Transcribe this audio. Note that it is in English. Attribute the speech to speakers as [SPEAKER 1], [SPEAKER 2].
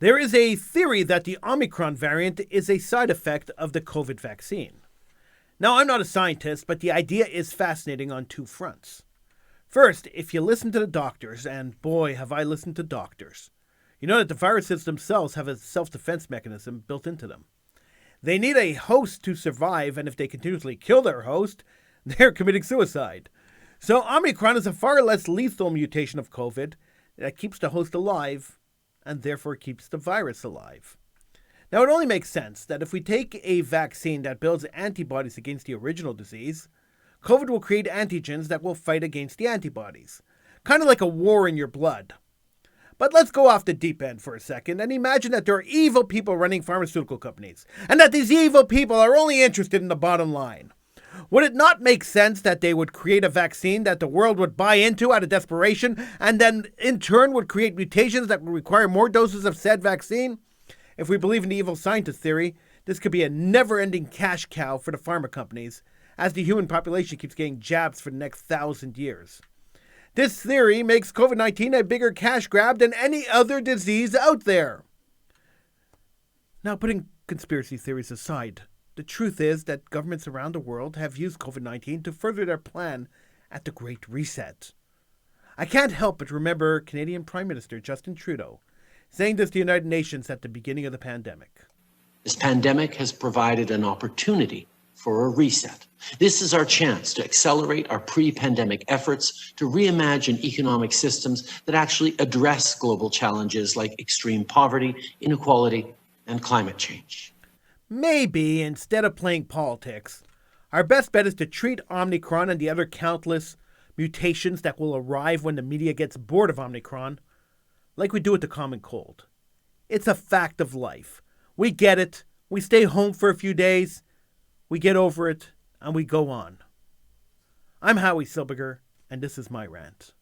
[SPEAKER 1] There is a theory that the Omicron variant is a side effect of the COVID vaccine. Now, I'm not a scientist, but the idea is fascinating on two fronts. First, if you listen to the doctors, and boy, have I listened to doctors, you know that the viruses themselves have a self-defense mechanism built into them. They need a host to survive, and if they continuously kill their host, they're committing suicide. So Omicron is a far less lethal mutation of COVID that keeps the host alive, and therefore keeps the virus alive. Now, it only makes sense that if we take a vaccine that builds antibodies against the original disease, COVID will create antigens that will fight against the antibodies. Kind of like a war in your blood. But let's go off the deep end for a second and imagine that there are evil people running pharmaceutical companies, and that these evil people are only interested in the bottom line. Would it not make sense that they would create a vaccine that the world would buy into out of desperation, and then in turn would create mutations that would require more doses of said vaccine? If we believe in the evil scientist theory, this could be a never-ending cash cow for the pharma companies, as the human population keeps getting jabs for the next 1,000 years. This theory makes COVID-19 a bigger cash grab than any other disease out there. Now, putting conspiracy theories aside, the truth is that governments around the world have used COVID-19 to further their plan at the Great Reset. I can't help but remember Canadian Prime Minister Justin Trudeau saying this to the United Nations at the beginning of the pandemic.
[SPEAKER 2] This pandemic has provided an opportunity for a reset. This is our chance to accelerate our pre-pandemic efforts to reimagine economic systems that actually address global challenges like extreme poverty, inequality, and climate change.
[SPEAKER 1] Maybe, instead of playing politics, our best bet is to treat Omicron and the other countless mutations that will arrive when the media gets bored of Omicron like we do with the common cold. It's a fact of life. We get it, we stay home for a few days, we get over it, and we go on. I'm Howie Silberger, and this is my rant.